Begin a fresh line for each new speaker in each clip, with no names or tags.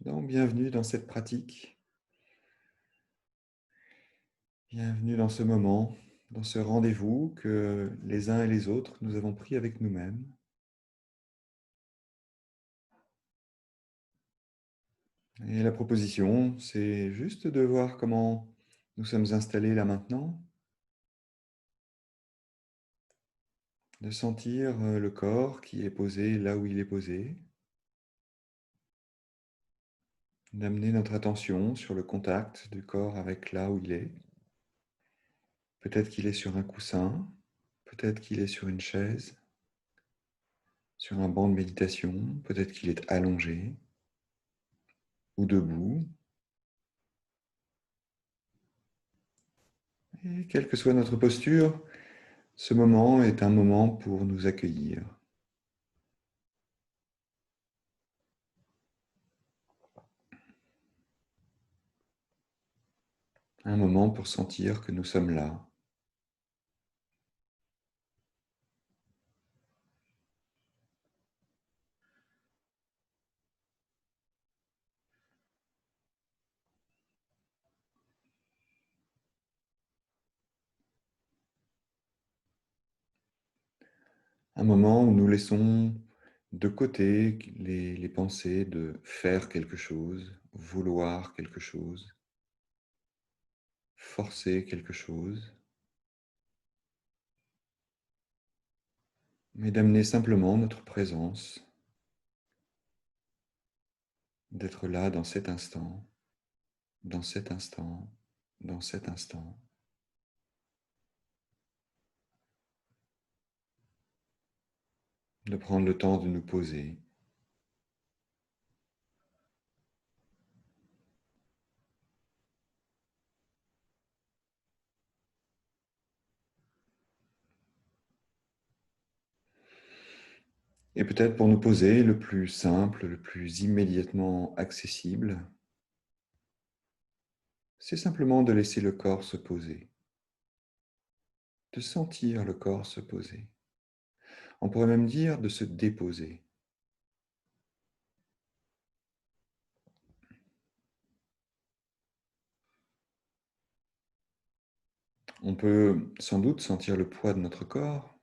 Donc, bienvenue dans cette pratique, bienvenue dans ce moment, dans ce rendez-vous que les uns et les autres nous avons pris avec nous-mêmes. Et la proposition, c'est juste de voir comment nous sommes installés là maintenant, de sentir le corps qui est posé là où il est posé, d'amener notre attention sur le contact du corps avec là où il est. Peut-être qu'il est sur un coussin, peut-être qu'il est sur une chaise, sur un banc de méditation, peut-être qu'il est allongé ou debout. Et quelle que soit notre posture, ce moment est un moment pour nous accueillir. Un moment pour sentir que nous sommes là. Un moment où nous laissons de côté les pensées de faire quelque chose, vouloir quelque chose, forcer quelque chose, mais d'amener simplement notre présence, d'être là dans cet instant, dans cet instant, dans cet instant. De prendre le temps de nous poser. Et peut-être pour nous poser, le plus simple, le plus immédiatement accessible, c'est simplement de laisser le corps se poser, de sentir le corps se poser. On pourrait même dire de se déposer. On peut sans doute sentir le poids de notre corps,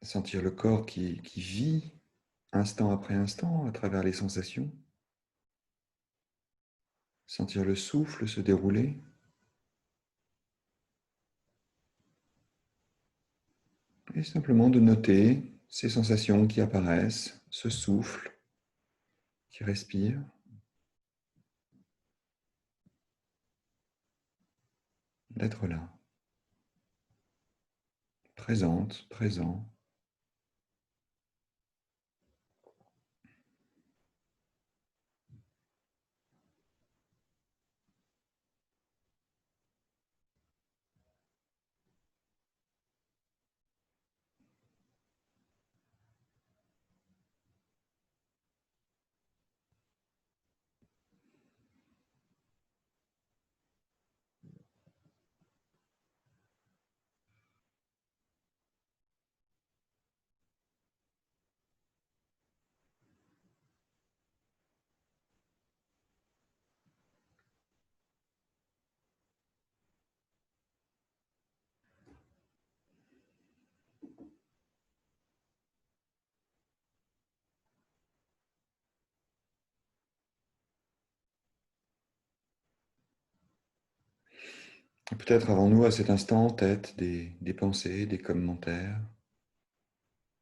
sentir le corps qui vit instant après instant à travers les sensations, sentir le souffle se dérouler, et simplement de noter ces sensations qui apparaissent, ce souffle qui respire, d'être là, présente, présent. Peut-être avons-nous à cet instant en tête des pensées, des commentaires,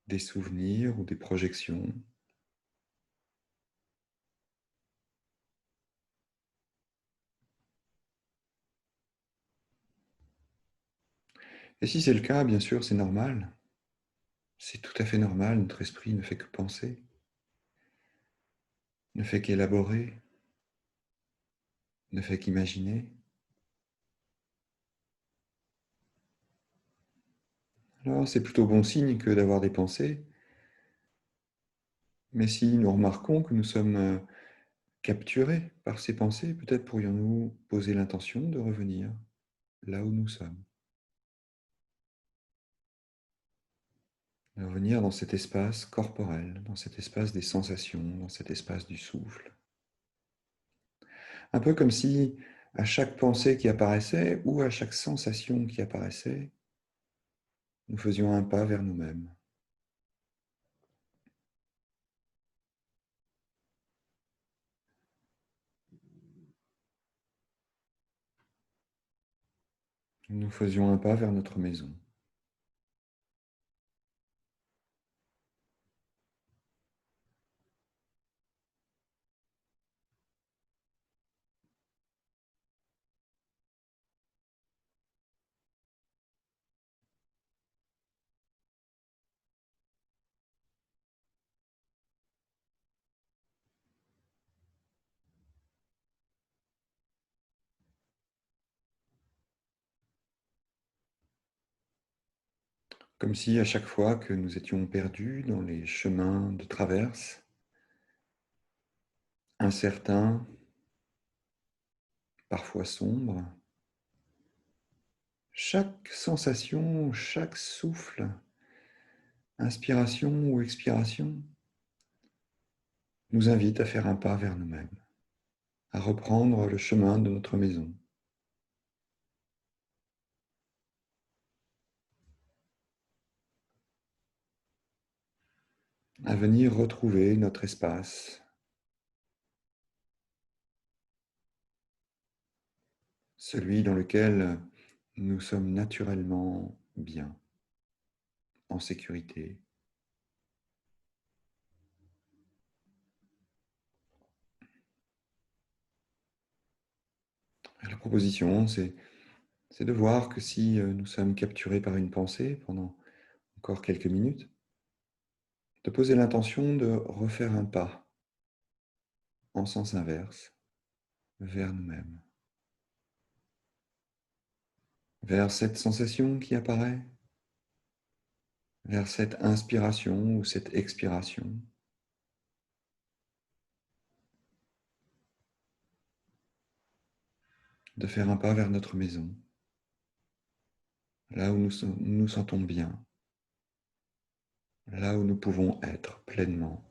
des souvenirs ou des projections. Et si c'est le cas, bien sûr, c'est normal. C'est tout à fait normal, notre esprit ne fait que penser, ne fait qu'élaborer, ne fait qu'imaginer. Alors c'est plutôt bon signe que d'avoir des pensées, mais si nous remarquons que nous sommes capturés par ces pensées, peut-être pourrions-nous poser l'intention de revenir là où nous sommes, de revenir dans cet espace corporel, dans cet espace des sensations, dans cet espace du souffle. Un peu comme si à chaque pensée qui apparaissait ou à chaque sensation qui apparaissait, nous faisions un pas vers nous-mêmes. Nous faisions un pas vers notre maison. Comme si à chaque fois que nous étions perdus dans les chemins de traverse, incertains, parfois sombres, chaque sensation, chaque souffle, inspiration ou expiration, nous invite à faire un pas vers nous-mêmes, à reprendre le chemin de notre maison, à venir retrouver notre espace, celui dans lequel nous sommes naturellement bien, en sécurité. La proposition, c'est de voir que si nous sommes capturés par une pensée pendant encore quelques minutes, de poser l'intention de refaire un pas en sens inverse vers nous-mêmes, vers cette sensation qui apparaît, vers cette inspiration ou cette expiration, de faire un pas vers notre maison, là où nous nous sentons bien, là où nous pouvons être pleinement.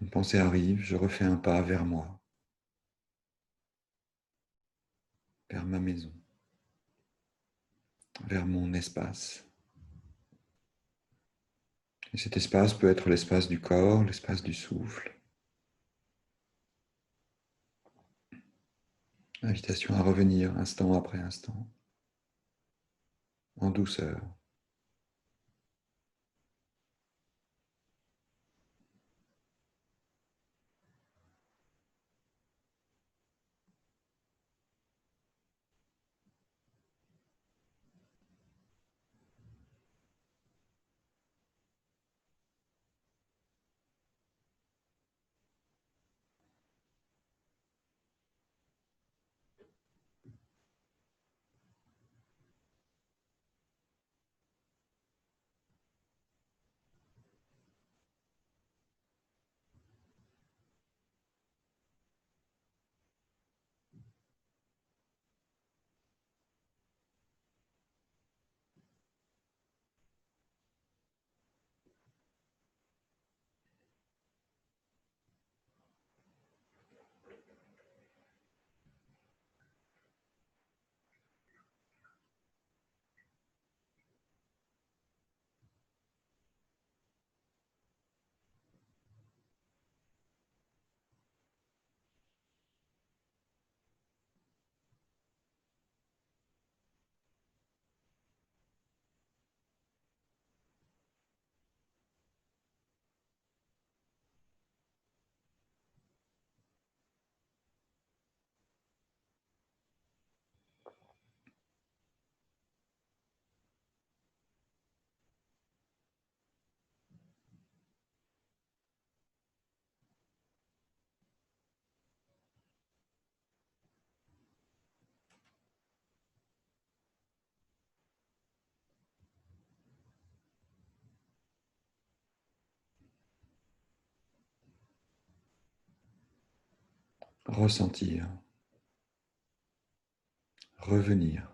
Une pensée arrive, je refais un pas vers moi, vers ma maison, vers mon espace. Et cet espace peut être l'espace du corps, l'espace du souffle. Invitation à revenir instant après instant, en douceur. Ressentir, revenir.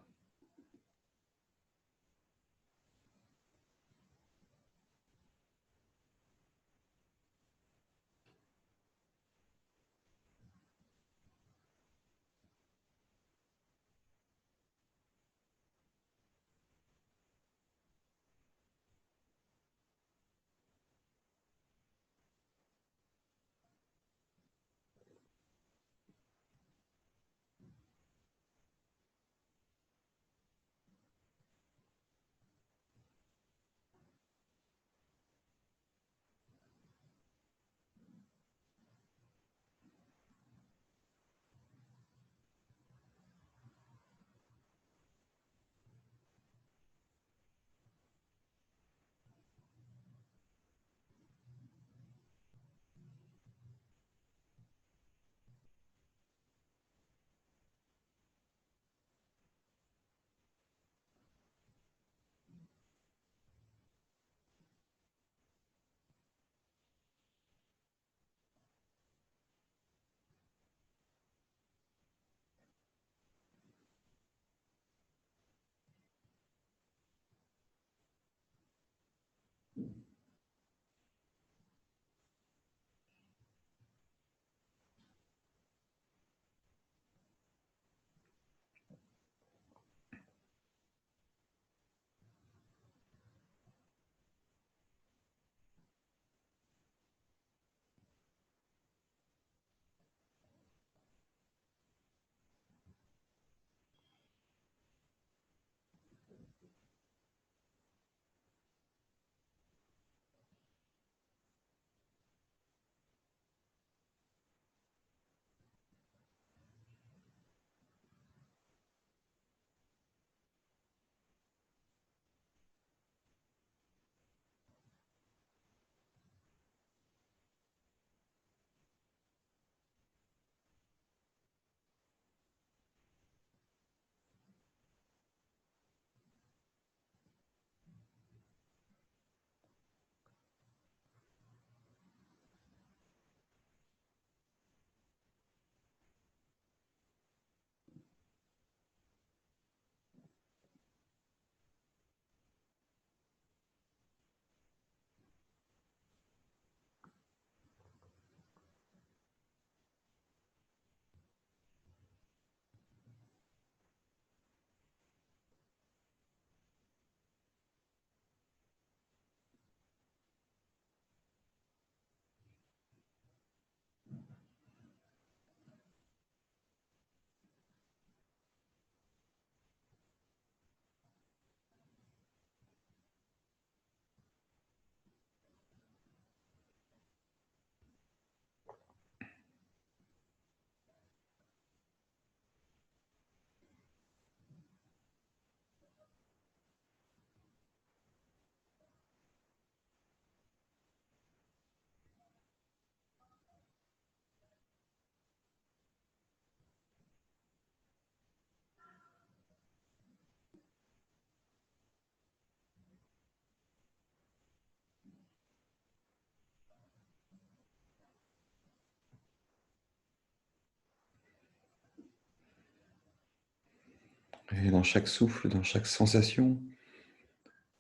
Et dans chaque souffle, dans chaque sensation,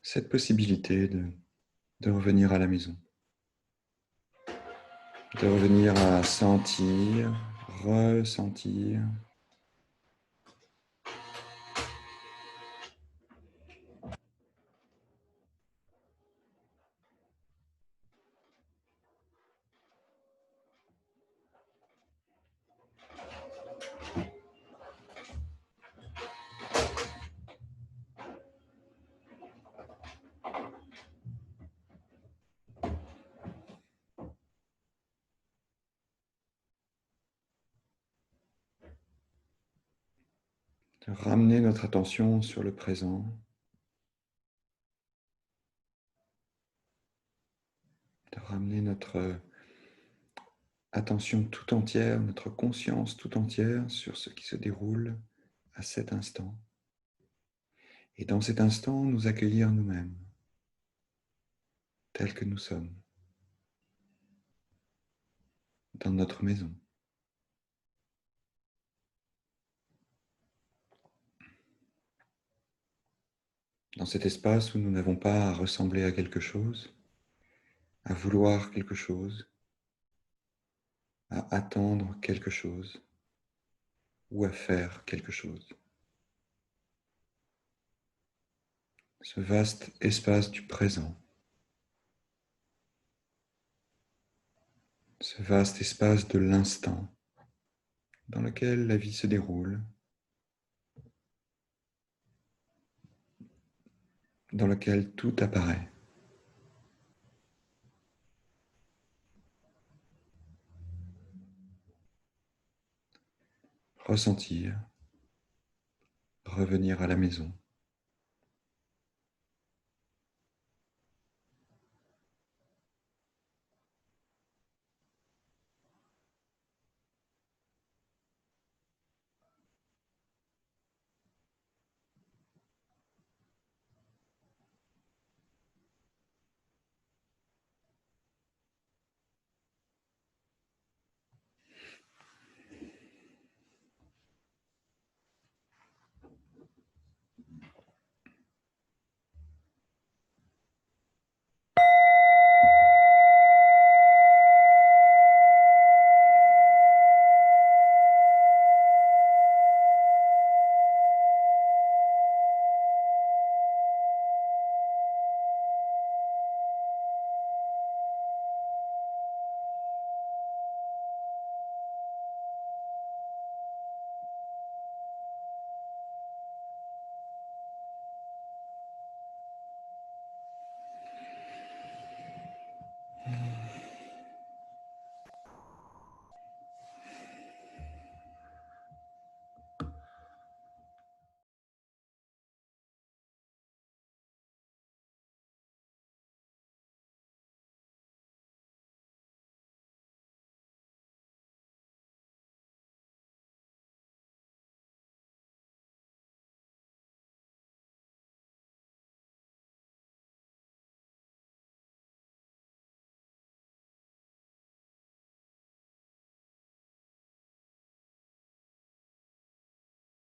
cette possibilité de revenir à la maison, de revenir à sentir, ressentir, de ramener notre attention sur le présent, de ramener notre attention tout entière, notre conscience tout entière sur ce qui se déroule à cet instant. Et dans cet instant, nous accueillir nous-mêmes, tels que nous sommes, dans notre maison. Dans cet espace où nous n'avons pas à ressembler à quelque chose, à vouloir quelque chose, à attendre quelque chose ou à faire quelque chose. Ce vaste espace du présent, ce vaste espace de l'instant dans lequel la vie se déroule, dans lequel tout apparaît. Ressentir, revenir à la maison.